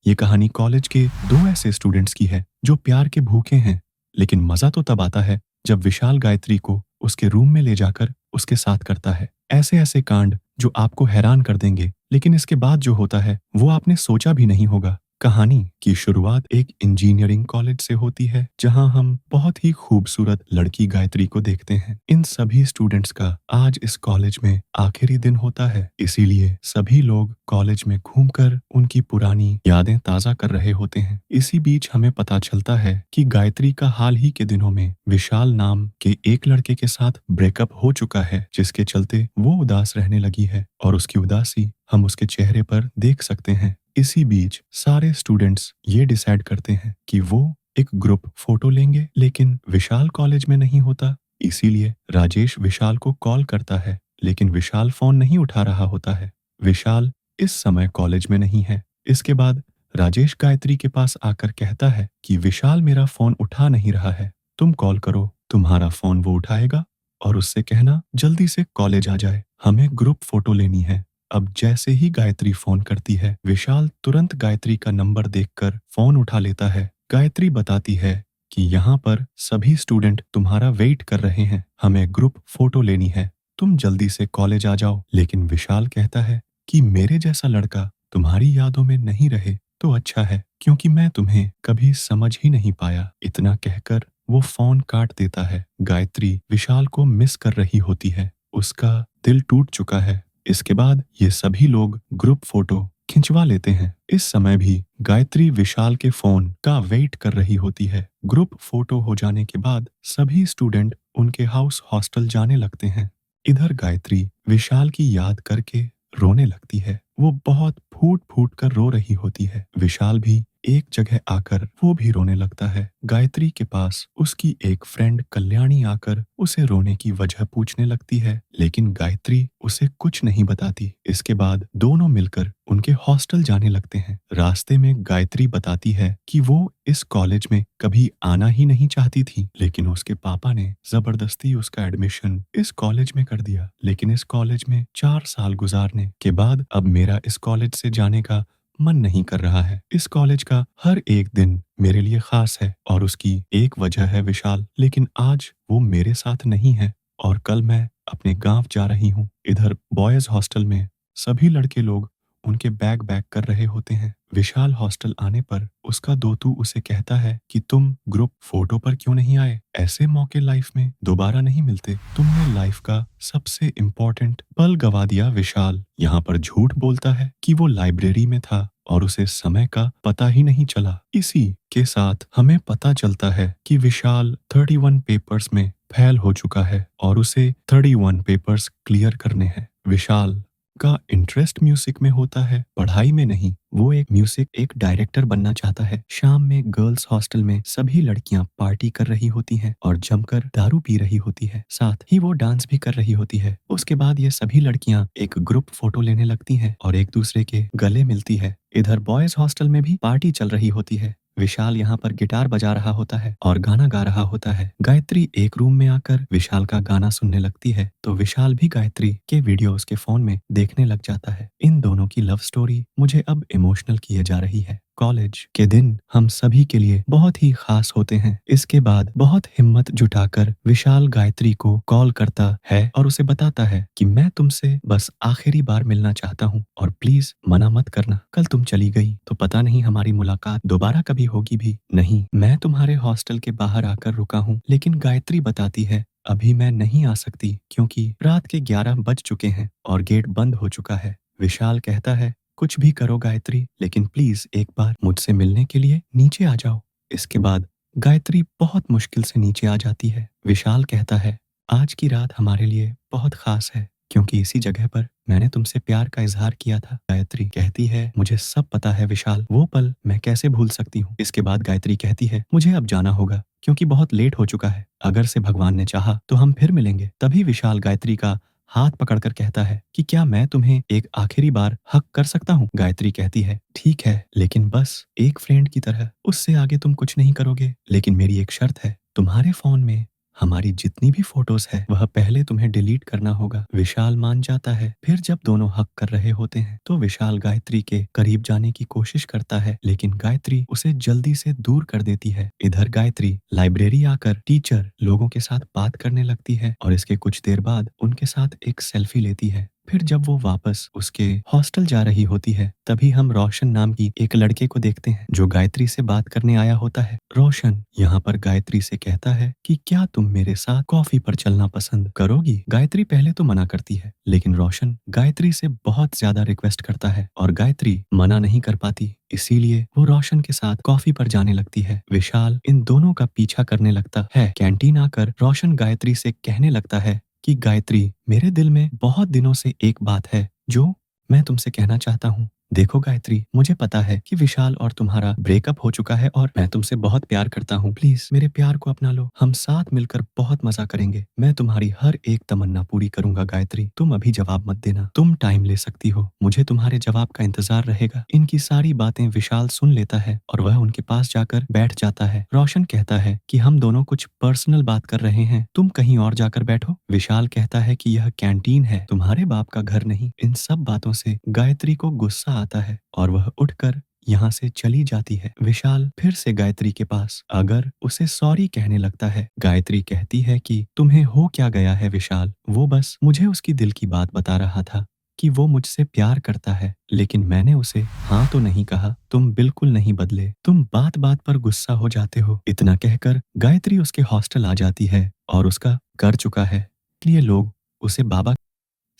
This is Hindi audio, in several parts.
ये कहानी कॉलेज के दो ऐसे स्टूडेंट्स की है जो प्यार के भूखे हैं। लेकिन मजा तो तब आता है जब विशाल गायत्री को उसके रूम में ले जाकर उसके साथ करता है ऐसे ऐसे कांड जो आपको हैरान कर देंगे, लेकिन इसके बाद जो होता है वो आपने सोचा भी नहीं होगा। कहानी की शुरुआत एक इंजीनियरिंग कॉलेज से होती है जहां हम बहुत ही खूबसूरत लड़की गायत्री को देखते हैं। इन सभी स्टूडेंट्स का आज इस कॉलेज में आखिरी दिन होता है, इसीलिए सभी लोग कॉलेज में घूमकर उनकी पुरानी यादें ताजा कर रहे होते हैं। इसी बीच हमें पता चलता है कि गायत्री का हाल ही के दिनों में विशाल नाम के एक लड़के के साथ ब्रेकअप हो चुका है, जिसके चलते वो उदास रहने लगी है और उसकी उदासी हम उसके चेहरे पर देख सकते हैं। इसी बीच सारे स्टूडेंट्स ये डिसाइड करते हैं कि वो एक ग्रुप फोटो लेंगे, लेकिन विशाल कॉलेज में नहीं होता। इसीलिए राजेश विशाल को कॉल करता है, लेकिन विशाल फोन नहीं उठा रहा होता है। विशाल इस समय कॉलेज में नहीं है। इसके बाद राजेश गायत्री के पास आकर कहता है कि विशाल मेरा फोन उठा नहीं रहा है, तुम कॉल करो, तुम्हारा फोन वो उठाएगा और उससे कहना जल्दी से कॉलेज आ जाए, हमें ग्रुप फोटो लेनी है। अब जैसे ही गायत्री फोन करती है, विशाल तुरंत गायत्री का नंबर देखकर फोन उठा लेता है। गायत्री बताती है कि यहाँ पर सभी स्टूडेंट तुम्हारा वेट कर रहे हैं, हमें ग्रुप फोटो लेनी है, तुम जल्दी से कॉलेज आ जाओ। लेकिन विशाल कहता है कि मेरे जैसा लड़का तुम्हारी यादों में नहीं रहे तो अच्छा है, क्योंकि मैं तुम्हें कभी समझ ही नहीं पाया। इतना कहकर वो फोन काट देता है। गायत्री विशाल को मिस कर रही होती है, उसका दिल टूट चुका है। इसके बाद ये सभी लोग ग्रुप फोटो खिंचवा लेते हैं। इस समय भी गायत्री विशाल के फोन का वेट कर रही होती है। ग्रुप फोटो हो जाने के बाद सभी स्टूडेंट उनके हाउस हॉस्टल जाने लगते हैं। इधर गायत्री विशाल की याद करके रोने लगती है। वो बहुत फूट फूट कर रो रही होती है। विशाल भी एक जगह आकर वो भी रोने लगता है। गायत्री के पास उसकी एक फ्रेंड कल्याणी आकर उसे रोने की वजह पूछने लगती है, लेकिन गायत्री उसे कुछ नहीं बताती। इसके बाद दोनों मिलकर उनके हॉस्टल जाने लगते हैं। रास्ते में गायत्री बताती है कि वो इस कॉलेज में कभी आना ही नहीं चाहती थी, लेकिन उसके पापा ने जबरदस्ती उसका एडमिशन इस कॉलेज में कर दिया। लेकिन इस कॉलेज में 4 साल गुजारने के बाद अब मेरा इस कॉलेज से जाने का मन नहीं कर रहा है। इस कॉलेज का हर एक दिन मेरे लिए खास है और उसकी एक वजह है विशाल, लेकिन आज वो मेरे साथ नहीं है और कल मैं अपने गांव जा रही हूँ। इधर बॉयज हॉस्टल में सभी लड़के लोग उनके बैग पैक कर रहे होते हैं। विशाल हॉस्टल आने पर उसका दोतू उसे कहता है कि तुम ग्रुप फोटो पर क्यों नहीं आए, ऐसे मौके लाइफ में दोबारा नहीं मिलते, तुमने लाइफ का सबसे इम्पोर्टेंट पल गवा दिया। विशाल यहाँ पर झूठ बोलता है कि वो लाइब्रेरी में था और उसे समय का पता ही नहीं चला। इसी के साथ हमें पता चलता है कि विशाल 31 पेपर्स में फेल हो चुका है और उसे 31 पेपर्स क्लियर करने हैं। विशाल का इंटरेस्ट म्यूजिक में होता है, पढ़ाई में नहीं। वो एक डायरेक्टर बनना चाहता है। शाम में गर्ल्स हॉस्टल में सभी लड़कियां पार्टी कर रही होती हैं और जमकर दारू पी रही होती है, साथ ही वो डांस भी कर रही होती है। उसके बाद ये सभी लड़कियां एक ग्रुप फोटो लेने लगती हैं और एक दूसरे के गले मिलती है। इधर बॉयज हॉस्टल में भी पार्टी चल रही होती है। विशाल यहाँ पर गिटार बजा रहा होता है और गाना गा रहा होता है। गायत्री एक रूम में आकर विशाल का गाना सुनने लगती है, तो विशाल भी गायत्री के वीडियो उसके फोन में देखने लग जाता है। इन दोनों की लव स्टोरी मुझे अब इमोशनल किए जा रही है। कॉलेज के दिन हम सभी के लिए बहुत ही खास होते हैं। इसके बाद बहुत हिम्मत जुटाकर विशाल गायत्री को कॉल करता है और उसे बताता है कि मैं तुमसे बस आखिरी बार मिलना चाहता हूँ और प्लीज मना मत करना। कल तुम चली गई तो पता नहीं हमारी मुलाकात दोबारा कभी होगी भी नहीं। मैं तुम्हारे हॉस्टल के बाहर आकर रुका हूँ, लेकिन गायत्री बताती है अभी मैं नहीं आ सकती क्योंकि रात के 11 बज चुके हैं और गेट बंद हो चुका है। विशाल कहता है कुछ भी करो गायत्री, लेकिन प्लीज एक बार मुझसे मिलने के लिए नीचे आ जाओ। इसके बाद गायत्री बहुत मुश्किल से नीचे आ जाती है। विशाल कहता है आज की रात हमारे लिए बहुत खास है क्योंकि इसी जगह पर मैंने तुमसे प्यार का इजहार किया था। गायत्री कहती है मुझे सब पता है विशाल, वो पल मैं कैसे भूल सकती हूँ। इसके बाद गायत्री कहती है मुझे अब जाना होगा क्योंकि बहुत लेट हो चुका है, अगर से भगवान ने चाहा तो हम फिर मिलेंगे। तभी विशाल गायत्री का हाथ पकड़कर कहता है कि क्या मैं तुम्हें एक आखिरी बार हक कर सकता हूँ। गायत्री कहती है ठीक है, लेकिन बस एक फ्रेंड की तरह, उससे आगे तुम कुछ नहीं करोगे। लेकिन मेरी एक शर्त है, तुम्हारे फोन में हमारी जितनी भी फोटोज है वह पहले तुम्हें डिलीट करना होगा। विशाल मान जाता है। फिर जब दोनों हक कर रहे होते हैं तो विशाल गायत्री के करीब जाने की कोशिश करता है, लेकिन गायत्री उसे जल्दी से दूर कर देती है। इधर गायत्री लाइब्रेरी आकर टीचर लोगों के साथ बात करने लगती है और इसके कुछ देर बाद उनके साथ एक सेल्फी लेती है। फिर जब वो वापस उसके हॉस्टल जा रही होती है तभी हम रोशन नाम की एक लड़के को देखते हैं जो गायत्री से बात करने आया होता है। रोशन यहाँ पर गायत्री से कहता है कि क्या तुम मेरे साथ कॉफी पर चलना पसंद करोगी। गायत्री पहले तो मना करती है, लेकिन रोशन गायत्री से बहुत ज्यादा रिक्वेस्ट करता है और गायत्री मना नहीं कर पाती। इसीलिए वो रोशन के साथ कॉफी पर जाने लगती है। विशाल इन दोनों का पीछा करने लगता है। कैंटीन आकर रोशन गायत्री से कहने लगता है कि गायत्री, मेरे दिल में बहुत दिनों से एक बात है जो मैं तुमसे कहना चाहता हूँ। देखो गायत्री, मुझे पता है कि विशाल और तुम्हारा ब्रेकअप हो चुका है और मैं तुमसे बहुत प्यार करता हूँ। प्लीज मेरे प्यार को अपना लो। हम साथ मिलकर बहुत मजा करेंगे। मैं तुम्हारी हर एक तमन्ना पूरी करूंगा। गायत्री, तुम अभी जवाब मत देना, तुम टाइम ले सकती हो। मुझे तुम्हारे जवाब का इंतजार रहेगा। इनकी सारी बातें विशाल सुन लेता है और वह उनके पास जाकर बैठ जाता है। रोशन कहता है कि हम दोनों कुछ पर्सनल बात कर रहे हैं, तुम कहीं और जाकर बैठो। विशाल कहता है कि यह कैंटीन है, तुम्हारे बाप का घर नहीं। इन सब बातों से गायत्री को गुस्सा आता है और वह उठकर यहाँ से चली जाती है। विशाल फिर से गायत्री के पास अगर उसे सॉरी कहने लगता है। गायत्री कहती है कि तुम्हें हो क्या गया है विशाल, वो बस मुझे उसकी दिल की बात बता रहा था कि वो मुझसे प्यार करता है, लेकिन मैंने उसे हाँ तो नहीं कहा। तुम बिल्कुल नहीं बदले, तुम बात बात पर गुस्सा हो जाते हो। इतना कहकर गायत्री उसके हॉस्टल आ जाती है और उसका कर चुका है इसलिए लोग उसे बाबा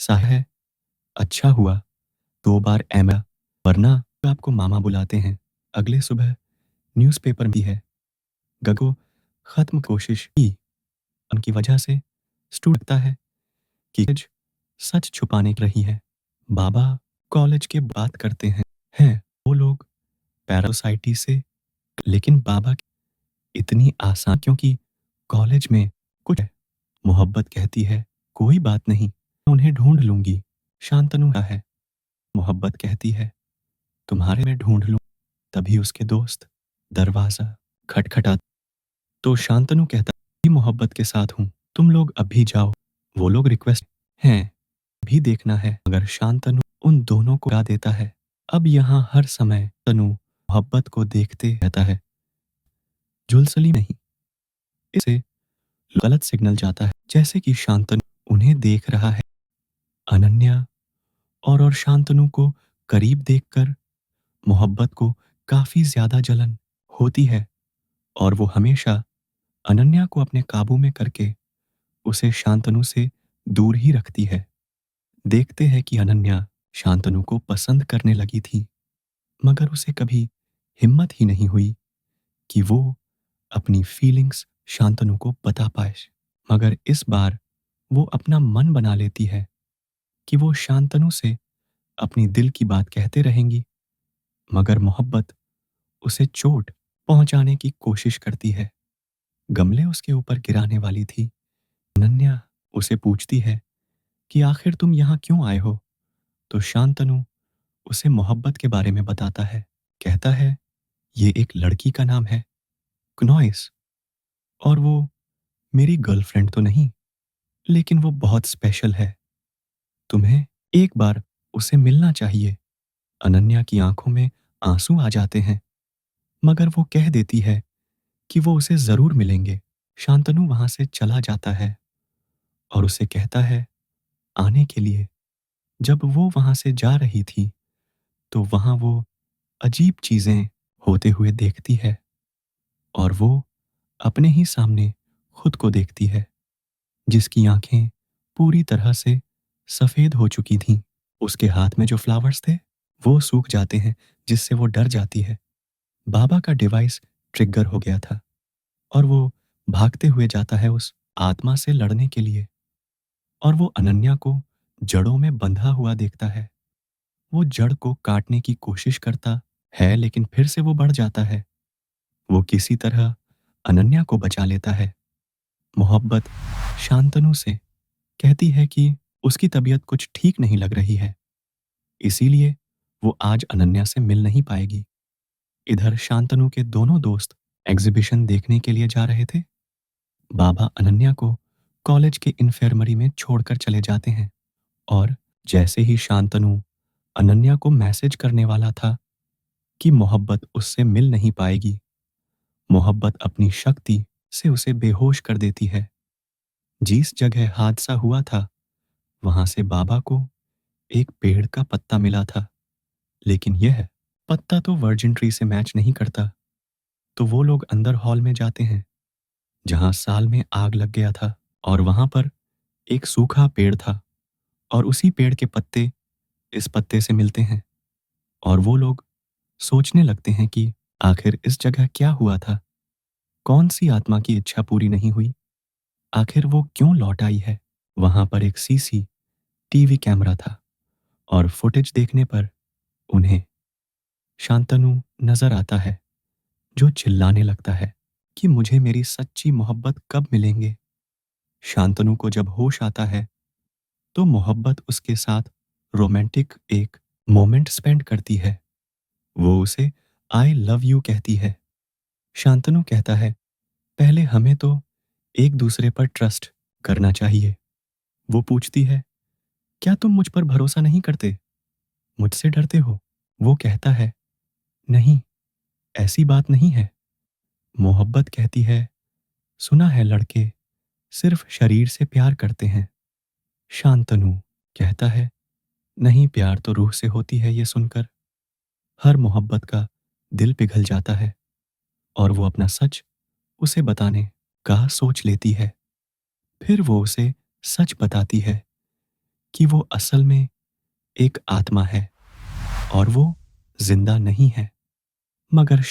साहब है। अच्छा हुआ 2 बार एम, वरना आपको मामा बुलाते हैं। अगले सुबह न्यूज़पेपर भी है। गगो खत्म कोशिश की, उनकी वजह से स्टूडेंट लगता है कि सच छुपाने की रही है। बाबा कॉलेज के बात करते हैं वो लोग पैरासाइटी से, लेकिन बाबा इतनी आसान क्योंकि कॉलेज में कुछ है। मोहब्बत कहती है कोई बात नहीं, मैं उन्हें ढूंढ लूंगी। शांतनु है। मोहब्बत कहती है तुम्हारे में ढूंढ लूं। तभी उसके दोस्त दरवाजा खटखटा तो शांतनु कहता मैं मोहब्बत के साथ हूँ, तुम लोग अभी जाओ। वो लोग रिक्वेस्ट हैं भी देखना है, मगर शांतनु उन दोनों को गा देता है। अब यहाँ हर समय तनु मोहब्बत को देखते रहता है। झुलसली नहीं, इसे गलत सिग्नल जाता है जैसे कि शांतनु उन्हें देख रहा है। अनन्या और शांतनु को करीब देखकर मोहब्बत को काफी ज्यादा जलन होती है और वो हमेशा अनन्या को अपने काबू में करके उसे शांतनु से दूर ही रखती है। देखते हैं कि अनन्या शांतनु को पसंद करने लगी थी, मगर उसे कभी हिम्मत ही नहीं हुई कि वो अपनी फीलिंग्स शांतनु को बता पाए। मगर इस बार वो अपना मन बना लेती है कि वो शांतनु से अपनी दिल की बात कहते रहेंगी, मगर मोहब्बत उसे चोट पहुंचाने की कोशिश करती है। गमले उसके ऊपर गिराने वाली थी। अनन्या उसे पूछती है कि आखिर तुम यहाँ क्यों आए हो, तो शांतनु उसे मोहब्बत के बारे में बताता है। कहता है ये एक लड़की का नाम है क्नॉइस और वो मेरी गर्लफ्रेंड तो नहीं, लेकिन वो बहुत स्पेशल है। तुम्हें एक बार उसे मिलना चाहिए। अनन्या की आंखों में आंसू आ जाते हैं, मगर वो कह देती है कि वो उसे जरूर मिलेंगे। शांतनु वहां से चला जाता है और उसे कहता है आने के लिए। जब वो वहां से जा रही थी तो वहां वो अजीब चीजें होते हुए देखती है और वो अपने ही सामने खुद को देखती है जिसकी आंखें पूरी तरह से सफेद हो चुकी थीं। उसके हाथ में जो फ्लावर्स थे वो सूख जाते हैं, जिससे वो डर जाती है। बाबा का डिवाइस ट्रिगर हो गया था और वो भागते हुए जाता है उस आत्मा से लड़ने के लिए और वो अनन्या को जड़ों में बंधा हुआ देखता है। वो जड़ को काटने की कोशिश करता है, लेकिन फिर से वो बढ़ जाता है। वो किसी तरह अनन्या को बचा लेता है। मोहब्बत शांतनु से कहती है कि उसकी तबीयत कुछ ठीक नहीं लग रही है, इसीलिए वो आज अनन्या से मिल नहीं पाएगी। इधर शांतनु के दोनों दोस्त एग्जीबिशन देखने के लिए जा रहे थे। बाबा अनन्या को कॉलेज के इन्फर्मरी में छोड़कर चले जाते हैं और जैसे ही शांतनु अनन्या को मैसेज करने वाला था कि मोहब्बत उससे मिल नहीं पाएगी, मोहब्बत अपनी शक्ति से उसे बेहोश कर देती है। जिस जगह हादसा हुआ था, वहां से बाबा को एक पेड़ का पत्ता मिला था, लेकिन यह पत्ता तो वर्जिन ट्री से मैच नहीं करता। तो वो लोग अंदर हॉल में जाते हैं, जहां साल में आग लग गया था और वहां पर एक सूखा पेड़ था और उसी पेड़ के पत्ते इस पत्ते से मिलते हैं और वो लोग सोचने लगते हैं कि आखिर इस जगह क्या हुआ था, कौन सी आत्मा की इच्छा पूरी नहीं हुई, आखिर वो क्यों लौट आई है। वहां पर एक सीसी टीवी कैमरा था और फुटेज देखने पर उन्हें शांतनु नजर आता है, जो चिल्लाने लगता है कि मुझे मेरी सच्ची मोहब्बत कब मिलेंगे। शांतनु को जब होश आता है तो मोहब्बत उसके साथ रोमांटिक एक मोमेंट स्पेंड करती है। वो उसे आई लव यू कहती है। शांतनु कहता है, पहले हमें तो एक दूसरे पर ट्रस्ट करना चाहिए। वो पूछती है, क्या तुम मुझ पर भरोसा नहीं करते, मुझसे डरते हो। वो कहता है, नहीं, ऐसी बात नहीं है। मोहब्बत कहती है, सुना है लड़के सिर्फ शरीर से प्यार करते हैं। शांतनु कहता है, नहीं, प्यार तो रूह से होती है। ये सुनकर हर मोहब्बत का दिल पिघल जाता है और वो अपना सच उसे बताने का सोच लेती है। फिर वो उसे सच बताती है कि वो असल में एक आत्मा है और वो जिंदा नहीं है, मगर